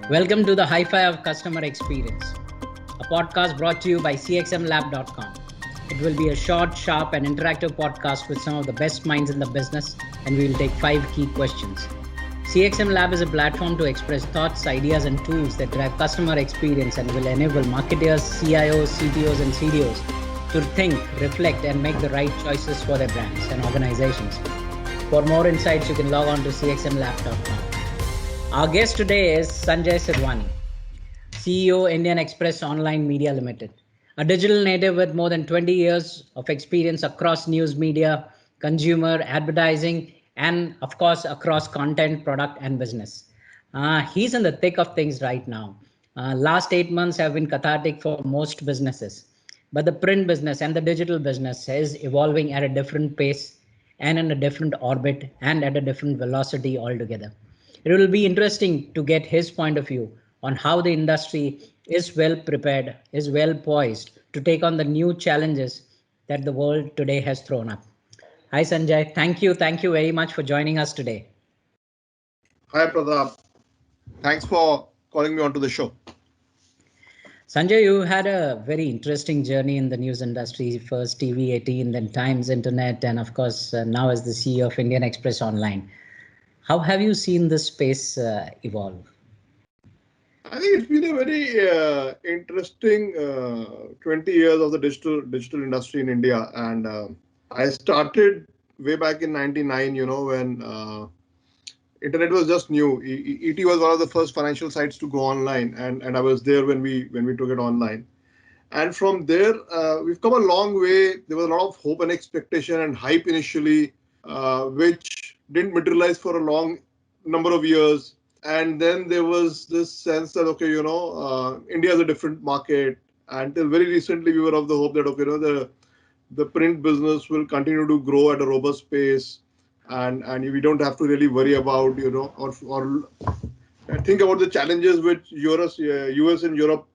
Welcome to the Hi-Fi of Customer Experience, a podcast brought to you by cxmlab.com. It will be a short, sharp, and interactive podcast with some of the best minds in the business, and we will take 5 key questions. CXM Lab is a platform to express thoughts, ideas, and tools that drive customer experience and will enable marketers, CIOs, CTOs, and CDOs to think, reflect, and make the right choices for their brands and organizations. For more insights, you can log on to cxmlab.com. Our guest today is Sanjay Sindhwani, CEO, Indian Express Online Media Limited, a digital native with more than 20 years of experience across news media, consumer, advertising, and of course, across content, product, and business. He's in the thick of things right now. Last 8 months have been cathartic for most businesses, but the print business and the digital business is evolving at a different pace and in a different orbit and at a different velocity altogether. It will be interesting to get his point of view on how the industry is well prepared, is well poised to take on the new challenges that the world today has thrown up. Hi Sanjay, thank you very much for joining us today. Hi Pratap, thanks for calling me onto the show. Sanjay, you had a very interesting journey in the news industry, first TV18, then Times Internet, and of course now as the CEO of Indian Express Online. How have you seen this space evolve? I think it's been a very interesting 20 years of the digital industry in India, and I started way back in '99. When internet was just new. ET was one of the first financial sites to go online, and I was there when we took it online. And from there, we've come a long way. There was a lot of hope and expectation and hype initially, which didn't materialize for a long number of years. And then there was this sense that, okay, India is a different market. Until very recently, we were of the hope that, okay, the print business will continue to grow at a robust pace. And we don't have to really worry about, or think about the challenges which US and Europe,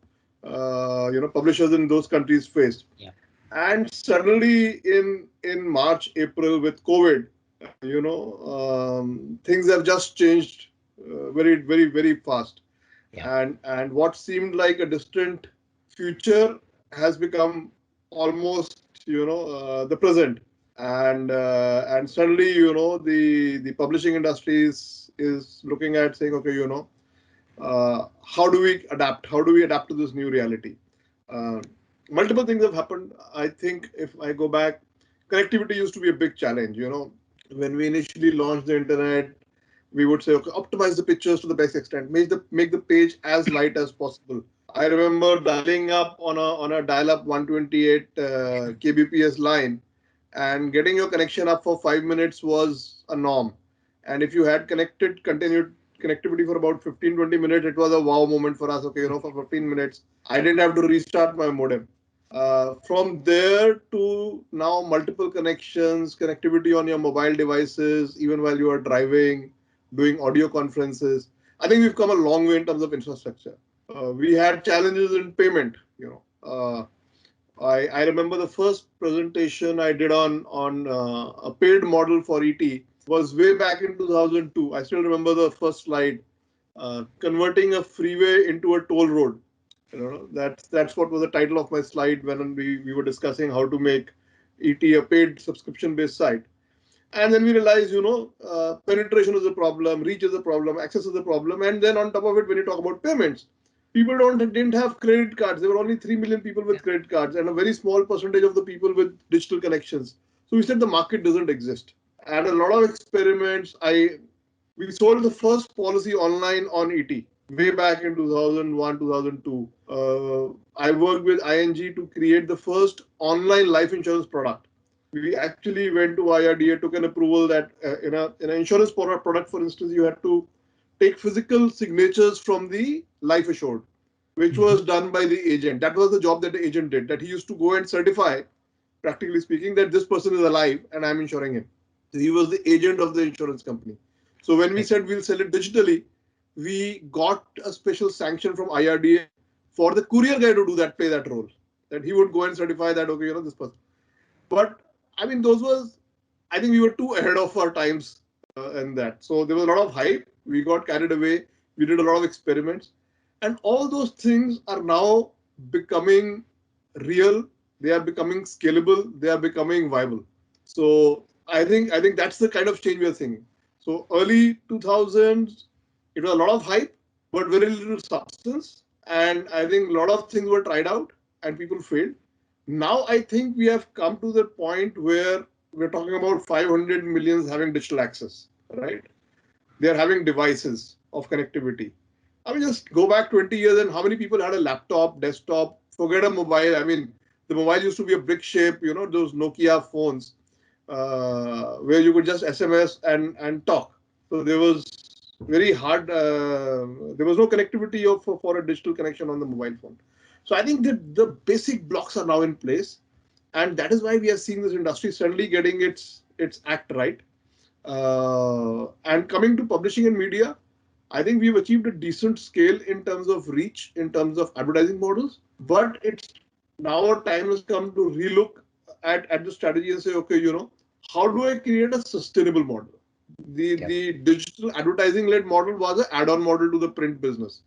publishers in those countries faced. Yeah. And suddenly in March, April with COVID, things have just changed very, very, very fast. Yeah. And what seemed like a distant future has become almost, the present. And suddenly, the publishing industry is looking at saying, okay, how do we adapt? How do we adapt to this new reality? Multiple things have happened. I think if I go back, connectivity used to be a big challenge. When we initially launched the internet, we would say, okay, optimize the pictures to the best extent, make the page as light as possible. I remember dialing up on a dial-up 128 kbps line, and getting your connection up for 5 minutes was a norm. And if you had continued connectivity for about 15-20 minutes, it was a wow moment for us. Okay, for 15 minutes, I didn't have to restart my modem. From there to now, multiple connections, connectivity on your mobile devices, even while you are driving, doing audio conferences. I think we've come a long way in terms of infrastructure. We had challenges in payment. I remember the first presentation I did on a paid model for ET was way back in 2002. I still remember the first slide, converting a freeway into a toll road. That's what was the title of my slide when we were discussing how to make ET a paid subscription-based site. And then we realized, penetration is a problem, reach is a problem, access is a problem. And then on top of it, when you talk about payments, people didn't have credit cards. There were only 3 million people with credit cards and a very small percentage of the people with digital connections. So we said the market doesn't exist. And a lot of experiments. We sold the first policy online on ET way back in 2001, 2002. I worked with ING to create the first online life insurance product. We actually went to IRDA, took an approval that in an insurance product, for instance, you had to take physical signatures from the life assured, which was done by the agent. That was the job that the agent did, that he used to go and certify, practically speaking, that this person is alive and I'm insuring him. So he was the agent of the insurance company. So when we said we'll sell it digitally, we got a special sanction from IRDA for the courier guy to play that role, that he would go and certify that, okay, this person. But I mean, I think we were too ahead of our times in that. So there was a lot of hype. We got carried away. We did a lot of experiments. And all those things are now becoming real. They are becoming scalable. They are becoming viable. So I think that's the kind of change we are seeing. So early 2000s, it was a lot of hype, but very little substance. And I think a lot of things were tried out and people failed. Now I think we have come to the point where we're talking about 500 millions having digital access, right? They are having devices of connectivity. I mean, just go back 20 years and how many people had a laptop, desktop, forget a mobile. I mean, the mobile used to be a brick shape, those Nokia phones where you could just SMS and talk. So there was very hard, there was no connectivity for a digital connection on the mobile phone. So I think that the basic blocks are now in place. And that is why we are seeing this industry suddenly getting its act right. And coming to publishing and media, I think we've achieved a decent scale in terms of reach, in terms of advertising models. But it's now our time has come to relook at the strategy and say, okay, how do I create a sustainable model? The digital advertising led model was an add-on model to the print business,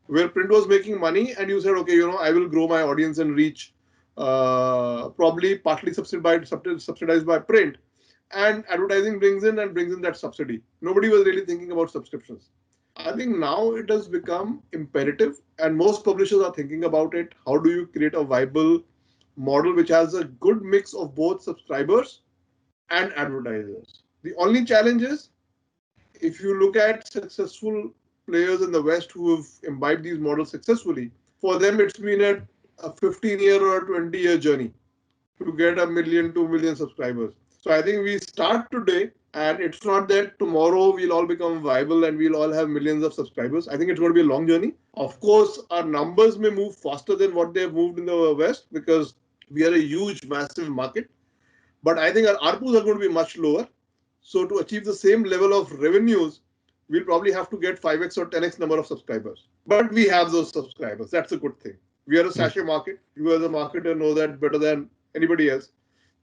where print was making money, and you said, okay, I will grow my audience and reach, probably partly subsidized by print, and advertising brings in that subsidy. Nobody was really thinking about subscriptions. I think now it has become imperative, and most publishers are thinking about it. How do you create a viable model which has a good mix of both subscribers and advertisers? The only challenge is, if you look at successful players in the West who have imbibed these models successfully, for them it's been a 15-year or a 20-year journey to get a million, 2 million subscribers. So I think we start today, and it's not that tomorrow we'll all become viable and we'll all have millions of subscribers. I think it's going to be a long journey. Of course, our numbers may move faster than what they have moved in the West because we are a huge, massive market. But I think our ARPUs are going to be much lower. So to achieve the same level of revenues, we'll probably have to get 5x or 10x number of subscribers. But we have those subscribers. That's a good thing. We are a sachet market. You as a marketer know that better than anybody else,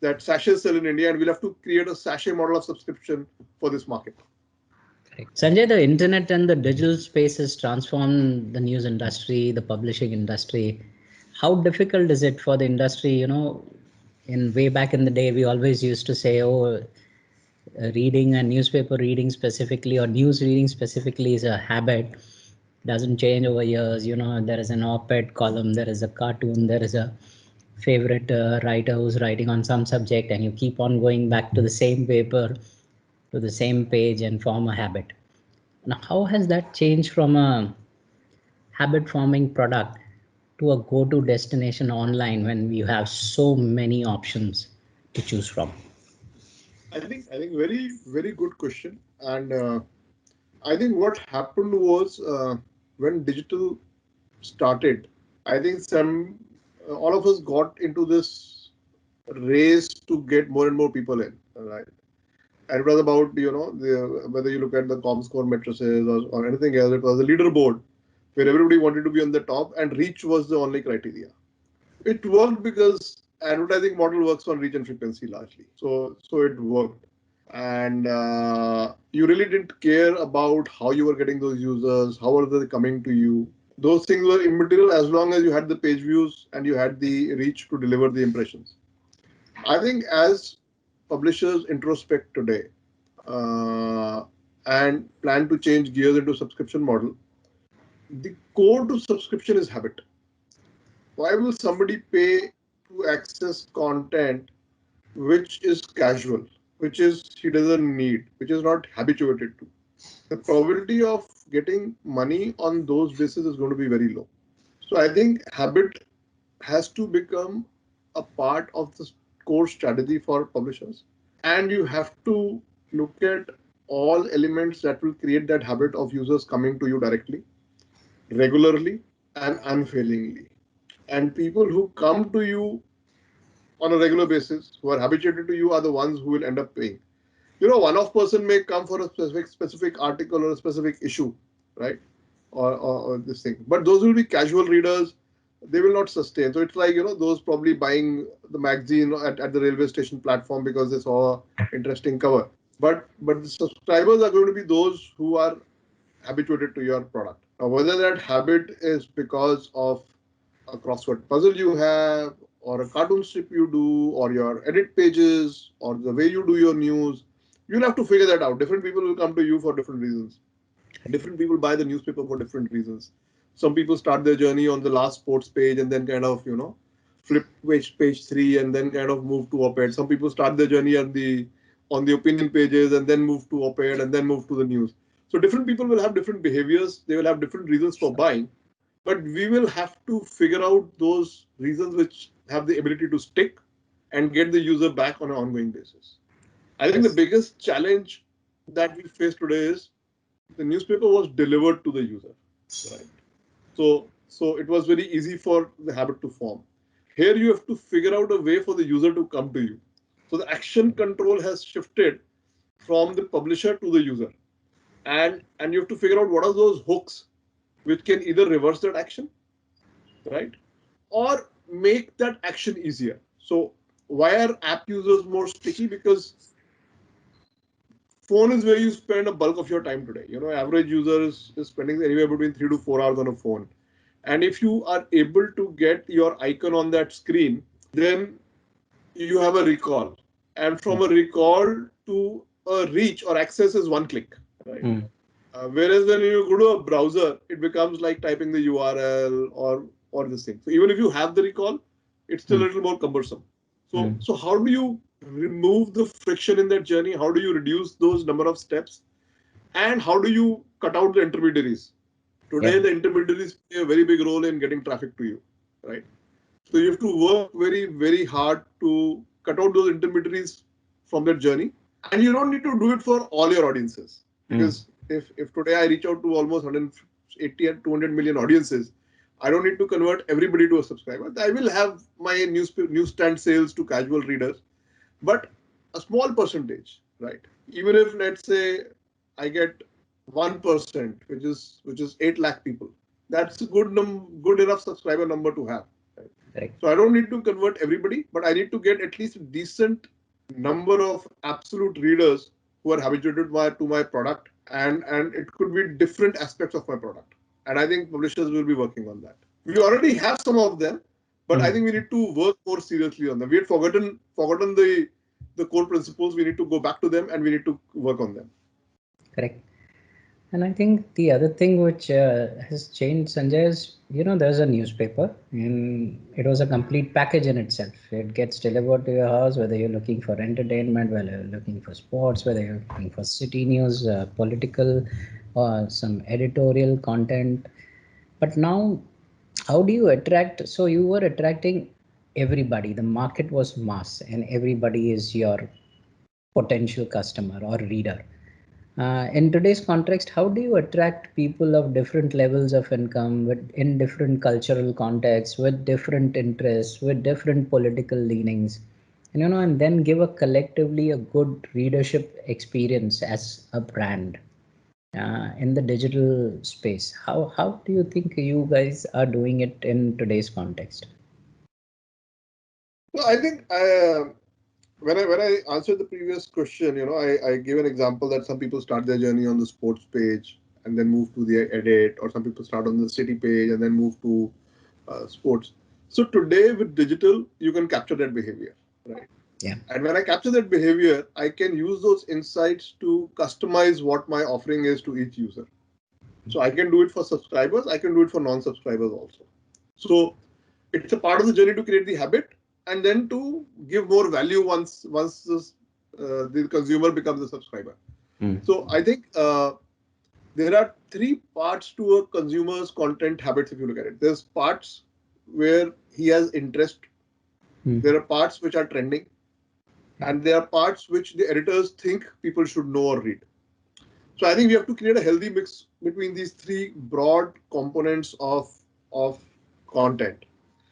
that sachets sell in India, and we'll have to create a sachet model of subscription for this market. Sanjay, the internet and the digital space has transformed the news industry, the publishing industry. How difficult is it for the industry? In way back in the day, we always used to say, oh, reading a newspaper reading specifically or news reading specifically is a habit, doesn't change over years. There is an op-ed column, there is a cartoon, there is a favorite writer who's writing on some subject, and you keep on going back to the same paper, to the same page, and form a habit. Now, how has that changed from a habit forming product to a go-to destination online when you have so many options to choose from? I think very, very good question. And I think what happened was, when digital started, I think all of us got into this race to get more and more people in, right? And it was about, whether you look at the ComScore matrices or anything else, it was a leaderboard where everybody wanted to be on the top, and reach was the only criteria. It worked because advertising model works on reach and frequency largely. So it worked. And you really didn't care about how you were getting those users, how are they coming to you. Those things were immaterial as long as you had the page views and you had the reach to deliver the impressions. I think as publishers introspect today and plan to change gears into subscription model, the core to subscription is habit. Why will somebody pay to access content which is casual, which is he doesn't need, which is not habituated to? The probability of getting money on those bases is going to be very low. So I think habit has to become a part of the core strategy for publishers. And you have to look at all elements that will create that habit of users coming to you directly, regularly, and unfailingly. And people who come to you on a regular basis, who are habituated to you, are the ones who will end up paying. One-off person may come for a specific article or a specific issue, right? Or this thing. But those will be casual readers. They will not sustain. So it's like, those probably buying the magazine at the railway station platform because they saw an interesting cover. But the subscribers are going to be those who are habituated to your product. Now, whether that habit is because of a crossword puzzle you have, or a cartoon strip you do, or your edit pages, or the way you do your news, you'll have to figure that out. Different people will come to you for different reasons. Different people buy the newspaper for different reasons. Some people start their journey on the last sports page and then kind of, flip page 3 and then kind of move to op-ed. Some people start their journey on the opinion pages and then move to op-ed and then move to the news. So different people will have different behaviors. They will have different reasons for buying, but we will have to figure out those reasons which have the ability to stick and get the user back on an ongoing basis. I think the Yes. biggest challenge that we face today is the newspaper was delivered to the user, right? So it was very easy for the habit to form. Here you have to figure out a way for the user to come to you. So the action control has shifted from the publisher to the user, and you have to figure out what are those hooks which can either reverse that action, right, or make that action easier. So why are app users more sticky? Because phone is where you spend a bulk of your time today. Average user is spending anywhere between 3 to 4 hours on a phone. And if you are able to get your icon on that screen, then you have a recall. And from a recall to a reach or access is one click, right? Mm. Whereas when you go to a browser, it becomes like typing the URL or this thing. So even if you have the recall, it's still a Mm. little more cumbersome. So Mm. so how do you remove the friction in that journey? How do you reduce those number of steps? And how do you cut out the intermediaries? Today, Yeah. the intermediaries play a very big role in getting traffic to you, right? So you have to work very, very hard to cut out those intermediaries from that journey. And you don't need to do it for all your audiences. Mm. Because if today I reach out to almost 180 and 200 million audiences, I don't need to convert everybody to a subscriber. I will have my newsstand sales to casual readers, but a small percentage, right? Even if let's say I get 1%, which is 8 lakh people, that's a good enough subscriber number to have. Right? Correct. So I don't need to convert everybody, but I need to get at least a decent number of absolute readers who are habituated to my product, and it could be different aspects of my product. And I think publishers will be working on that. We already have some of them, but I Mm. think we need to work more seriously on them. We had forgotten the core principles. We need to go back to them and we need to work on them. Correct. And I think the other thing which has changed, Sanjay, is there's a newspaper and it was a complete package in itself. It gets delivered to your house, whether you're looking for entertainment, whether you're looking for sports, whether you're looking for city news, political, or some editorial content. But now, how do you attract? So you were attracting everybody. The market was mass, and everybody is your potential customer or reader. In today's context, how do you attract people of different levels of income, in different cultural contexts, with different interests, with different political leanings, and then give a collectively a good readership experience as a brand in the digital space? How do you think you guys are doing it in today's context? So I think when I answered the previous question, I gave an example that some people start their journey on the sports page and then move to the edit, or some people start on the city page and then move to sports. So today with digital, you can capture that behavior, right? Yeah. And when I capture that behavior, I can use those insights to customize what my offering is to each user. So I can do it for subscribers, I can do it for non-subscribers also. So it's a part of the journey to create the habit and then to give more value once the consumer becomes a subscriber. Mm. So I think there are three parts to a consumer's content habits if you look at it. There's parts where he has interest, Mm. there are parts which are trending, and there are parts which the editors think people should know or read. So I think we have to create a healthy mix between these three broad components of content.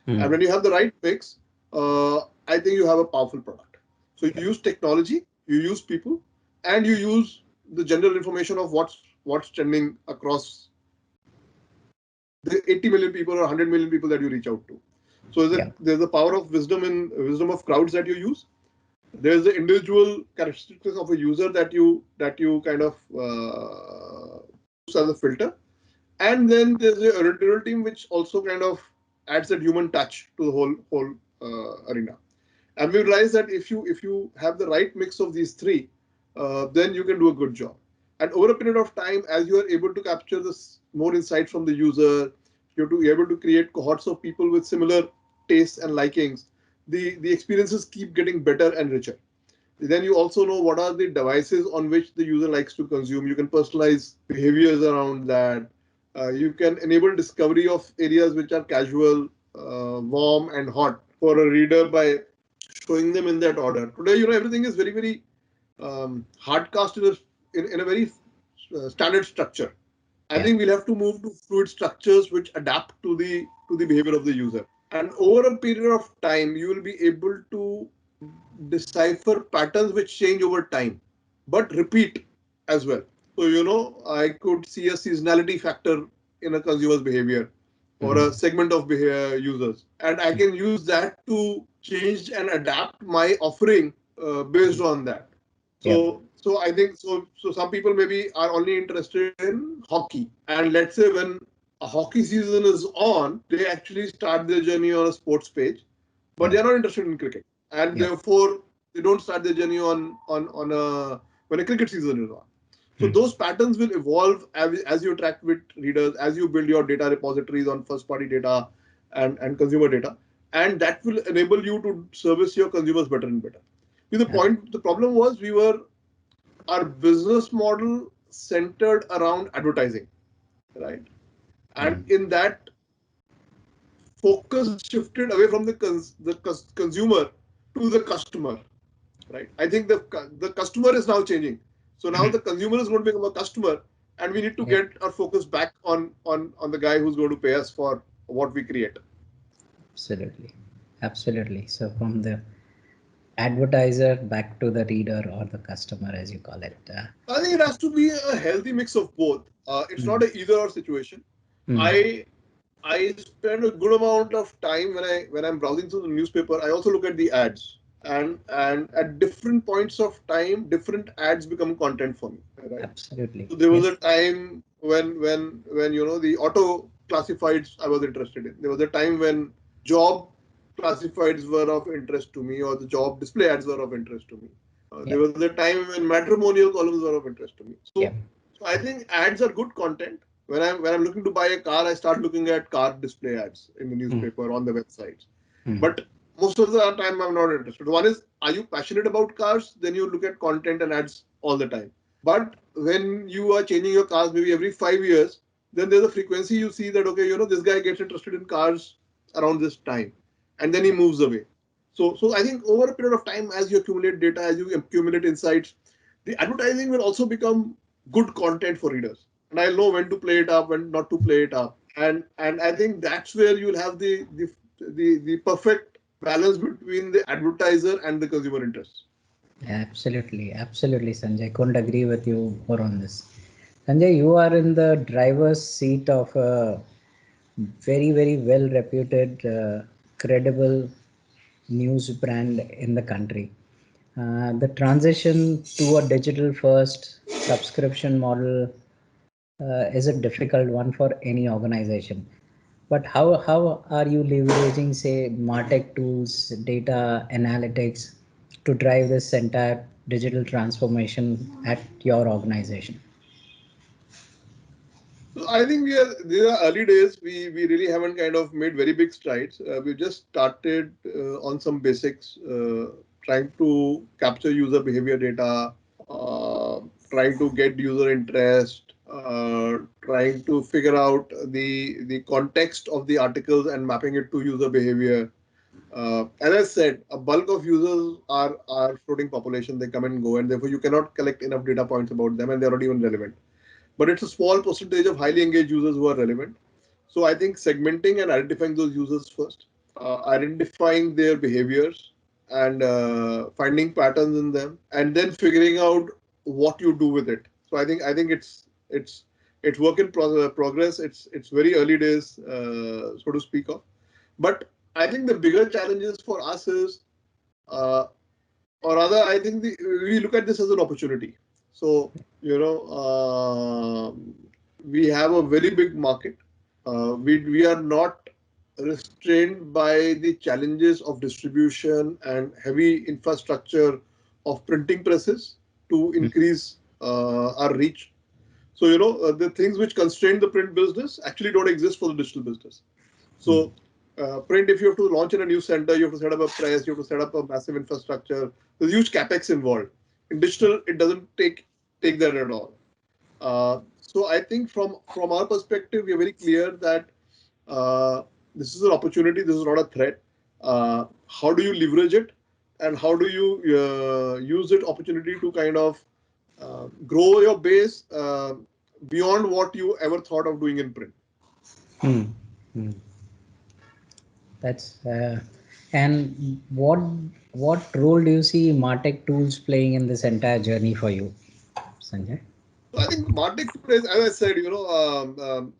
And Mm. when you have the right mix, I think you have a powerful product. So you use technology, you use people, and you use the general information of what's trending across the 80 million people or 100 million people that you reach out to. So Yeah. there's the power of wisdom of crowds that you use. There's the individual characteristics of a user that you kind of use as a filter, And then there's a editorial team which also kind of adds that human touch to the whole arena. And we realize that if you have the right mix of these three, then you can do a good job. And over a period of time, as you are able to capture this more insight from the user, you're able to create cohorts of people with similar tastes and likings. The experiences keep getting better and richer. Then you also know what are the devices on which the user likes to consume. You can personalize behaviors around that. You can enable discovery of areas which are casual, warm, and hot for a reader by showing them in that order. Today, everything is very, very hard cast in a very standard structure. I Yeah. think we'll have to move to fluid structures which adapt to the behavior of the user. And over a period of time, you will be able to decipher patterns which change over time, but repeat as well. So, I could see a seasonality factor in a consumer's behavior or a Mhm. segment of behavior users. And I can use that to change and adapt my offering based on that. Yep. So I think so some people maybe are only interested in hockey. And let's say when a hockey season is on, they actually start their journey on a sports page, but Yep. they are not interested in cricket. And Yep. therefore they don't start their journey on a when a cricket season is on. So Mhm. those patterns will evolve as you interact with readers, as you build your data repositories on first party data and consumer data. And that will enable you to service your consumers better and better. The problem was our business model centered around advertising, right? And Mhm. in that, focus shifted away from consumer to the customer, right? I think the customer is now changing. So now the consumer is going to become a customer, and we need to Yep. get our focus back on the guy who's going to pay us for what we create. Absolutely. Absolutely. So from the advertiser back to the reader or the customer, as you call it. I think it has to be a healthy mix of both. It's not Mm. a either or situation. Mm. I I spend a good amount of time when I'm browsing through the newspaper. I also look at the ads, and at different points of time, different ads become content for me. Right. Absolutely. So there was Yes. a time when the auto classifieds I was interested in. There was a time when job classifieds were of interest to me, or the job display ads were of interest to me. There Yep. was a time when matrimonial columns were of interest to me. Yep. So I think ads are good content. When I'm looking to buy a car, I start looking at car display ads in the Mm. newspaper on the websites. Mm. But most of the time, I'm not interested. One is, are you passionate about cars? Then you look at content and ads all the time. But when you are changing your cars maybe every 5 years, then there's a frequency you see that, okay, this guy gets interested in cars around this time, and then he moves away. So I think over a period of time, as you accumulate data, as you accumulate insights, the advertising will also become good content for readers. And I'll know when to play it up, when not to play it up. And I think that's where you'll have the perfect balance between the advertiser and the consumer interests. Absolutely. Absolutely, Sanjay. Couldn't agree with you more on this. Sanjay, you are in the driver's seat of a very, very well reputed, credible news brand in the country. The transition to a digital first subscription model is a difficult one for any organization. But how are you leveraging, say, martech tools, data analytics to drive this entire digital transformation at your organization? So I think these are early days. We really haven't kind of made very big strides. We just started on some basics, trying to capture user behavior data, trying to get user interest, trying to figure out the context of the articles and mapping it to user behavior. As I said, a bulk of users are floating population. They come and go, and therefore you cannot collect enough data points about them, and they're not even relevant. But it's a small percentage of highly engaged users who are relevant. So I think segmenting and identifying those users first, identifying their behaviors and finding patterns in them, and then figuring out what you do with it. So I think it's work in progress. It's very early days, so to speak of. But I think the bigger challenges for us is, uh, or rather, I think we look at this as an opportunity. So, we have a very big market. We are not restrained by the challenges of distribution and heavy infrastructure of printing presses to increase our reach. So, the things which constrain the print business actually don't exist for the digital business. So, print, if you have to launch in a new center, you have to set up a press, you have to set up a massive infrastructure. There's huge capex involved. In digital, it doesn't take that at all. So, I think from our perspective, we are very clear that this is an opportunity. This is not a threat. How do you leverage it, and how do you use it opportunity to kind of grow your base beyond what you ever thought of doing in print? Hmm. Hmm. That's and what role do you see martech tools playing in this entire journey for you, Sanjay? So I think martech today, as I said,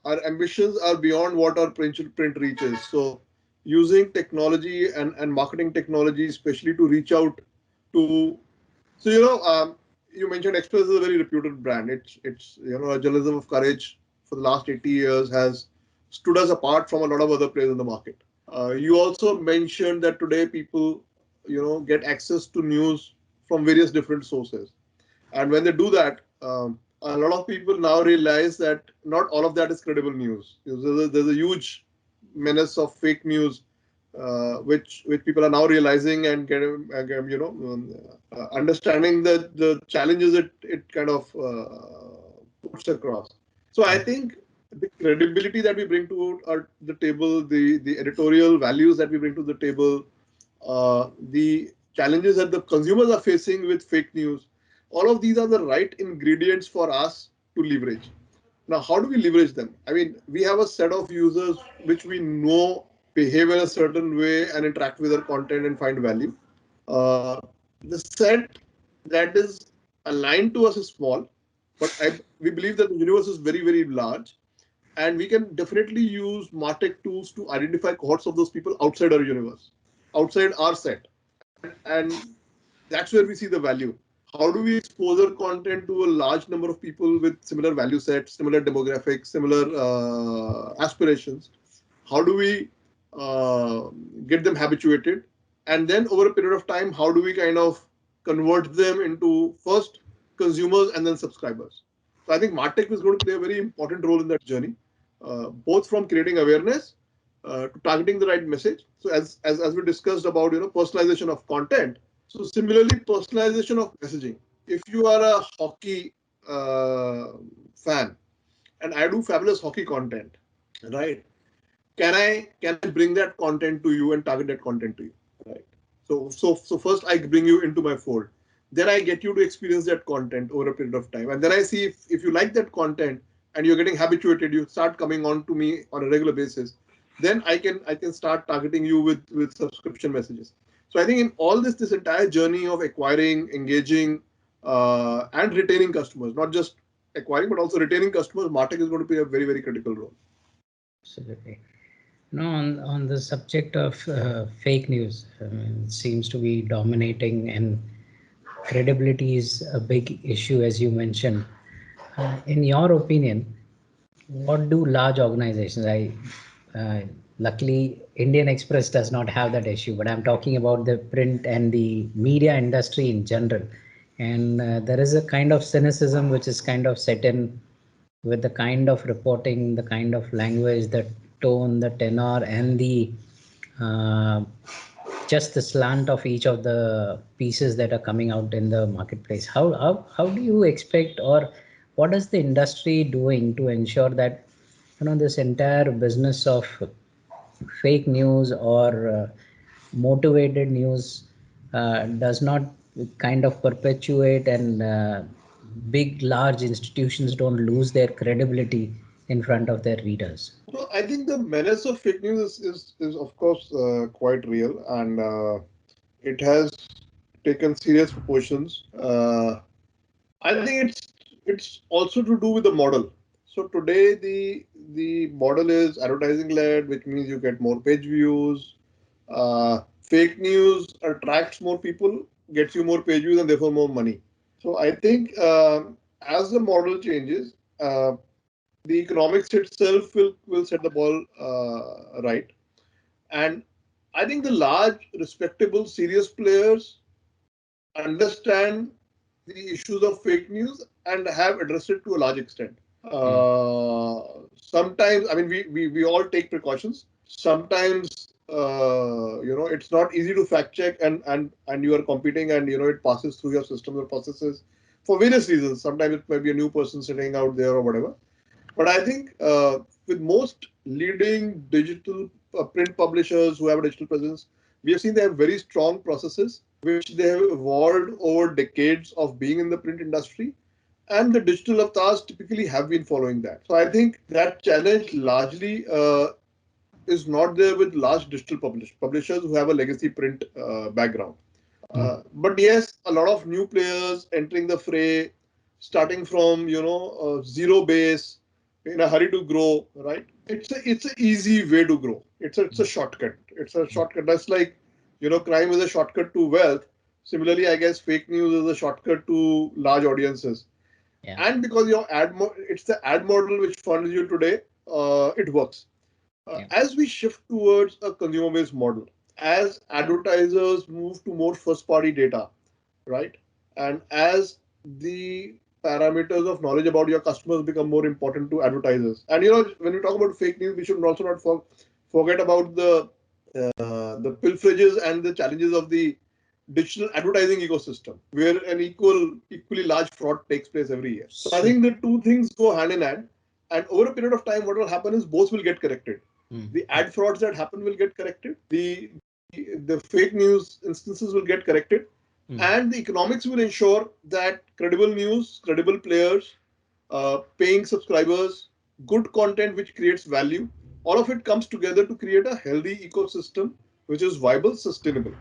our ambitions are beyond what our print reaches. So using technology and marketing technology, especially to reach out to, so you mentioned Express is a very reputed brand. It's a journalism of courage for the last 80 years has stood us apart from a lot of other players in the market. You also mentioned that today people get access to news from various different sources, and when they do that, a lot of people now realize that not all of that is credible news. There's a huge menace of fake news, which people are now realizing and understanding the challenges it kind of puts across. So I think the credibility that we bring to the table, the editorial values that we bring to the table, the challenges that the consumers are facing with fake news, all of these are the right ingredients for us to leverage. Now, how do we leverage them? I mean, we have a set of users which we know behave in a certain way and interact with our content and find value. Uh, the set that is aligned to us is small, but we believe that the universe is very, very large. And we can definitely use martech tools to identify cohorts of those people outside our universe, outside our set. And that's where we see the value. How do we expose our content to a large number of people with similar value sets, similar demographics, similar aspirations? How do we get them habituated? And then over a period of time, how do we kind of convert them into first consumers and then subscribers? So I think martech is going to play a very important role in that journey, both from creating awareness to targeting the right message. So as we discussed about personalization of content, so similarly personalization of messaging. If you are a hockey fan and I do fabulous hockey content, right? Can I bring that content to you and target that content to you, right? So first I bring you into my fold, then I get you to experience that content over a period of time, and then I see if you like that content and you're getting habituated, you start coming on to me on a regular basis, then I can start targeting you with subscription messages. So I think in all this entire journey of acquiring, engaging, and retaining customers, not just acquiring but also retaining customers, martech is going to play a very, very critical role. Absolutely. No, on the subject of fake news, it seems to be dominating, and credibility is a big issue, as you mentioned. In your opinion, what do large organizations? Luckily, Indian Express does not have that issue, but I'm talking about the print and the media industry in general. And there is a kind of cynicism which is kind of set in with the kind of reporting, the kind of language, the tone, the tenor, and the uh, just the slant of each of the pieces that are coming out in the marketplace. How do you expect, or what is the industry doing to ensure that this entire business of fake news or motivated news does not kind of perpetuate, and big large institutions don't lose their credibility in front of their readers? So I think the menace of fake news is of course quite real, and it has taken serious proportions. I think it's also to do with the model. So today the model is advertising led, which means you get more page views. Fake news attracts more people, gets you more page views, and therefore more money. So I think as the model changes, the economics itself will set the ball right. And I think the large, respectable, serious players understand the issues of fake news and have addressed it to a large extent. Sometimes, I mean, we all take precautions. Sometimes, it's not easy to fact check, and you are competing, and it passes through your systems or processes for various reasons. Sometimes it might be a new person sitting out there or whatever. But I think with most leading digital print publishers who have a digital presence, we have seen they have very strong processes which they have evolved over decades of being in the print industry. And the digital avatars typically have been following that. So I think that challenge largely is not there with large digital publishers who have a legacy print background. But yes, a lot of new players entering the fray, starting from zero base, in a hurry to grow, right? It's an easy way to grow. It's a shortcut. It's a shortcut. That's like crime is a shortcut to wealth. Similarly, I guess fake news is a shortcut to large audiences. Yeah. And because your it's the ad model which funds you today, it works. Yeah. As we shift towards a consumer-based model, as advertisers move to more first-party data, right, and as the parameters of knowledge about your customers become more important to advertisers, and when we talk about fake news, we should also not forget about the pilferages and the challenges of the digital advertising ecosystem, where an equally large fraud takes place every year. So I think the two things go hand in hand, and over a period of time, what will happen is both will get corrected. The ad frauds that happen will get corrected. The fake news instances will get corrected, and the economics will ensure that credible news, credible players, paying subscribers, good content which creates value, all of it comes together to create a healthy ecosystem which is viable, sustainable.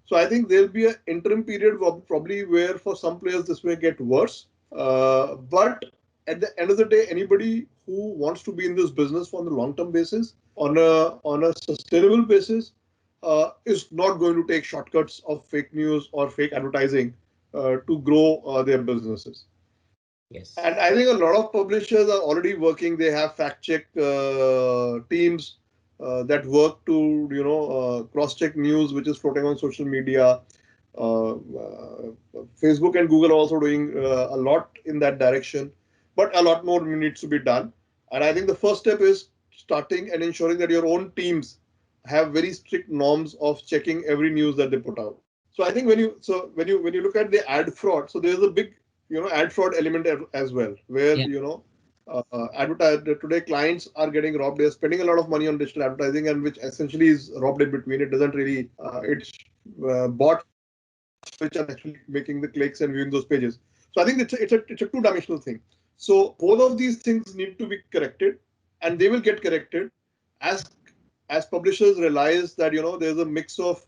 So I think there'll be an interim period probably where for some players this may get worse. But at the end of the day, anybody who wants to be in this business on the long-term basis, on a sustainable basis, is not going to take shortcuts of fake news or fake advertising to grow their businesses. Yes. And I think a lot of publishers are already working. They have fact check teams that work to cross check news which is floating on social media. Facebook and Google are also doing a lot in that direction, but a lot more needs to be done. And I think the first step is starting and ensuring that your own teams have very strict norms of checking every news that they put out. So I think when you look at the ad fraud, so there's a big ad fraud element as well, where today clients are getting robbed. They're spending a lot of money on digital advertising, and which essentially is robbed in between. It doesn't really it's bots which are actually making the clicks and viewing those pages. So I think it's a two-dimensional thing. So both of these things need to be corrected, and they will get corrected as publishers realize that there's a mix of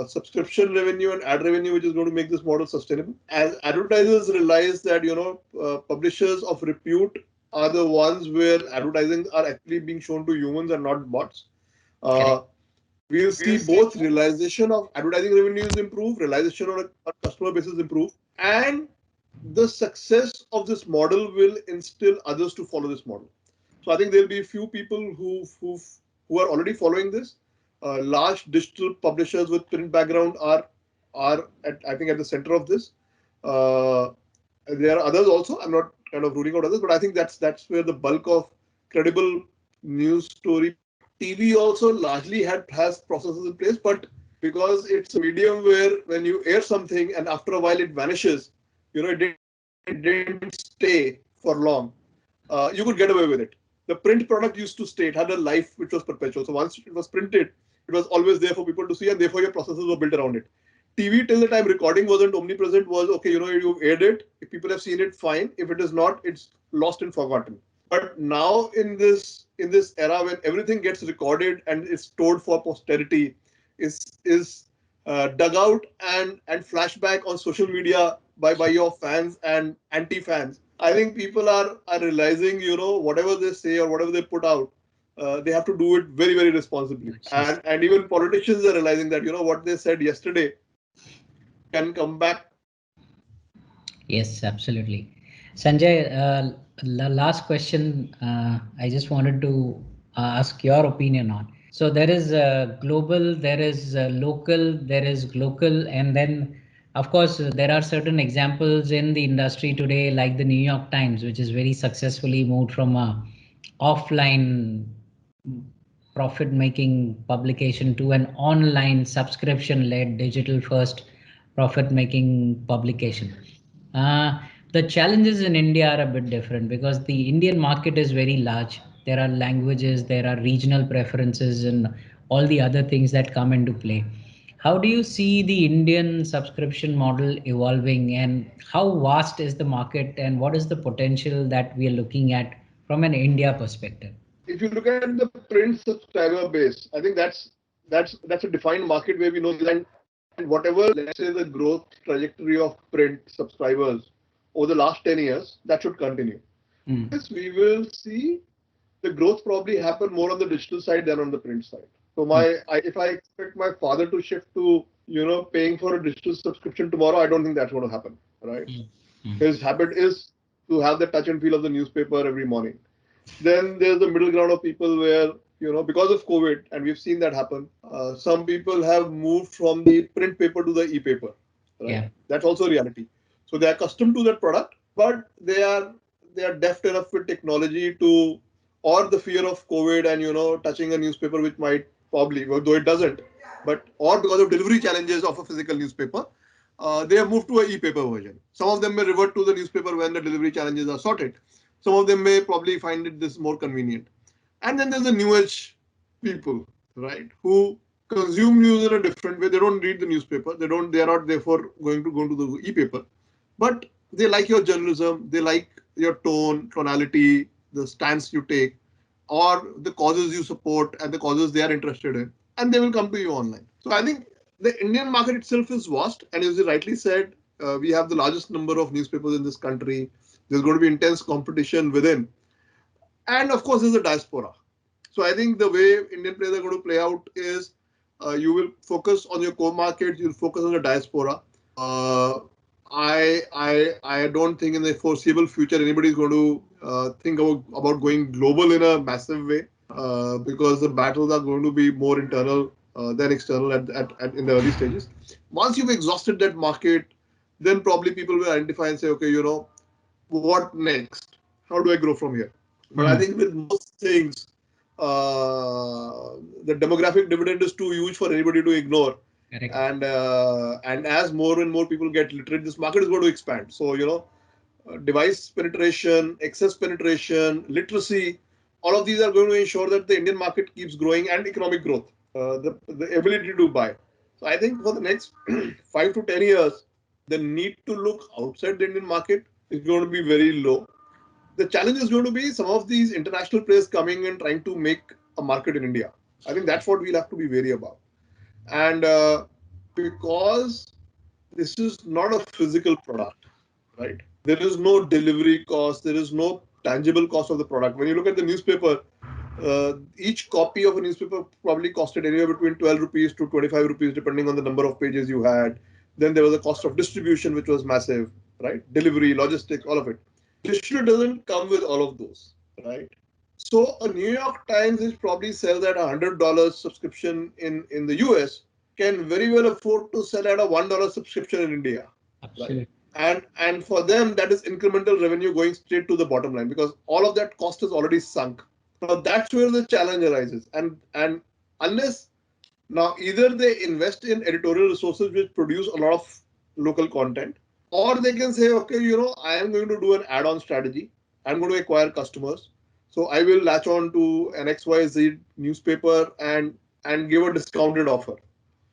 subscription revenue and ad revenue which is going to make this model sustainable. As advertisers realize that publishers of repute are the ones where advertising are actually being shown to humans and not bots. We'll see both realization of advertising revenues improve, realization on a customer basis improve, and the success of this model will instill others to follow this model. So I think there'll be a few people who are already following this. Large digital publishers with print background are I think at the center of this. There are others also. I'm not kind of ruling out others, but I think that's where the bulk of credible news story. TV also largely has processes in place, but because it's a medium where when you air something and after a while it vanishes, it didn't stay for long. You could get away with it. The print product used to stay. It had a life which was perpetual. So once it was printed, it was always there for people to see, and therefore your processes were built around it. TV till the time recording wasn't omnipresent was okay. You aired it. If people have seen it, fine. If it is not, it's lost and forgotten. But now in this era when everything gets recorded and is stored for posterity, is dug out and flashback on social media by your fans and anti-fans. I think people are realizing, whatever they say or whatever they put out, they have to do it very, very responsibly. And even politicians are realizing that, what they said yesterday can come back. Yes, absolutely. Sanjay, last question. I just wanted to ask your opinion on. So there is global, there is local, there is global, and then of course there are certain examples in the industry today, like the New York Times, which is very successfully moved from a offline profit making publication to an online subscription led digital first profit making publication. uh, the challenges in India are a bit different because the Indian market is very large. There are languages, there are regional preferences, and all the other things that come into play. How do you see the Indian subscription model evolving, and how vast is the market, and what is the potential that we are looking at from an India perspective? If you look at the print subscriber base, I think that's a defined market where we know that, and whatever, let's say, the growth trajectory of print subscribers over the last 10 years, that should continue. Mm. Yes, we will see the growth probably happen more on the digital side than on the print side. So Mm. if I expect my father to shift to paying for a digital subscription tomorrow, I don't think that's going to happen, right? Mm. Mm. His habit is to have the touch and feel of the newspaper every morning. Then there's the middle ground of people where, because of COVID, and we've seen that happen, some people have moved from the print paper to the e-paper, right? Yeah. That's also a reality. So they're accustomed to that product, but they are deft enough with technology to, or the fear of COVID and, touching a newspaper, which might probably, though it doesn't, but, or because of delivery challenges of a physical newspaper, they have moved to a e-paper version. Some of them may revert to the newspaper when the delivery challenges are sorted. Some of them may probably find it this more convenient. And then there's the new age people, right, who consume news in a different way. They don't read the newspaper. They are not therefore going to go to the e-paper. But they like your journalism. They like your tonality, the stance you take, or the causes you support and the causes they are interested in. And they will come to you online. So I think the Indian market itself is vast. And as you rightly said, we have the largest number of newspapers in this country. There's going to be intense competition within. And of course, there's a diaspora. So I think the way Indian players are going to play out is you will focus on your core markets, you'll focus on the diaspora. I don't think in the foreseeable future anybody is going to think about going global in a massive way because the battles are going to be more internal than external in the early stages. Once you've exhausted that market, then probably people will identify and say, okay, what next? How do I grow from here? But I Mm. think with most things, the demographic dividend is too huge for anybody to ignore. Correct. And as more and more people get literate, this market is going to expand. So device penetration, access penetration, literacy, all of these are going to ensure that the Indian market keeps growing and economic growth, the ability to buy. So I think for the next 5 to 10 years, the need to look outside the Indian market is going to be very low. The challenge is going to be some of these international players coming and trying to make a market in India. I think that's what we'll have to be wary about. And because this is not a physical product, right? There is no delivery cost, there is no tangible cost of the product. When you look at the newspaper, each copy of a newspaper probably costed anywhere between 12 rupees to 25 rupees, depending on the number of pages you had. Then there was a cost of distribution, which was massive, right? Delivery, logistics, all of it. Digital doesn't come with all of those, right? So a New York Times is probably sells at $100 subscription in the US can very well afford to sell at a $1 subscription in India, right? Absolutely. And for them that is incremental revenue going straight to the bottom line because all of that cost is already sunk. Now that's where the challenge arises. And unless now either they invest in editorial resources which produce a lot of local content, or they can say, okay, I am going to do an add-on strategy. I'm going to acquire customers. So I will latch on to an XYZ newspaper and give a discounted offer.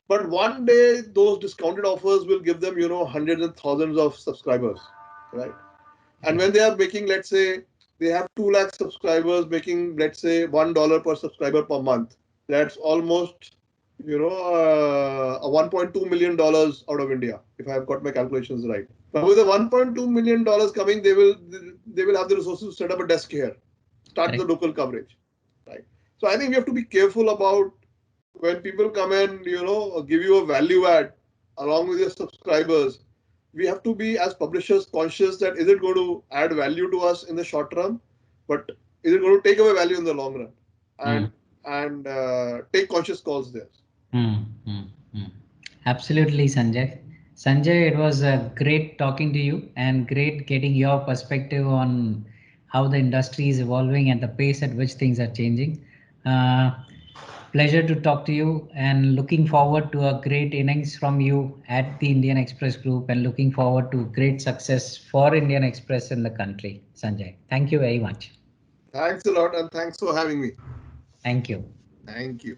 But one day those discounted offers will give them, hundreds and thousands of subscribers, right? And when they are making, let's say, they have 2 lakh subscribers making, let's say, $1 per subscriber per month. That's almost, a $1.2 million out of India, if I have got my calculations right. Now, with the $1.2 million coming, they will have the resources to set up a desk here, start the Correct. local coverage, right? So I think we have to be careful about when people come and give you a value add along with your subscribers. we have to be as publishers conscious that is it going to add value to us in the short run, but is it going to take away value in the long run, and take conscious calls there. Mm, mm, mm. Absolutely, Sanjay. Sanjay, it was great talking to you and great getting your perspective on how the industry is evolving and the pace at which things are changing. Uh, Pleasure to talk to you and looking forward to a great innings from you at the Indian Express Group and looking forward to great success for Indian Express in the country. Sanjay, thank you very much. Thanks a lot, and thanks for having me. Thank you. Thank you.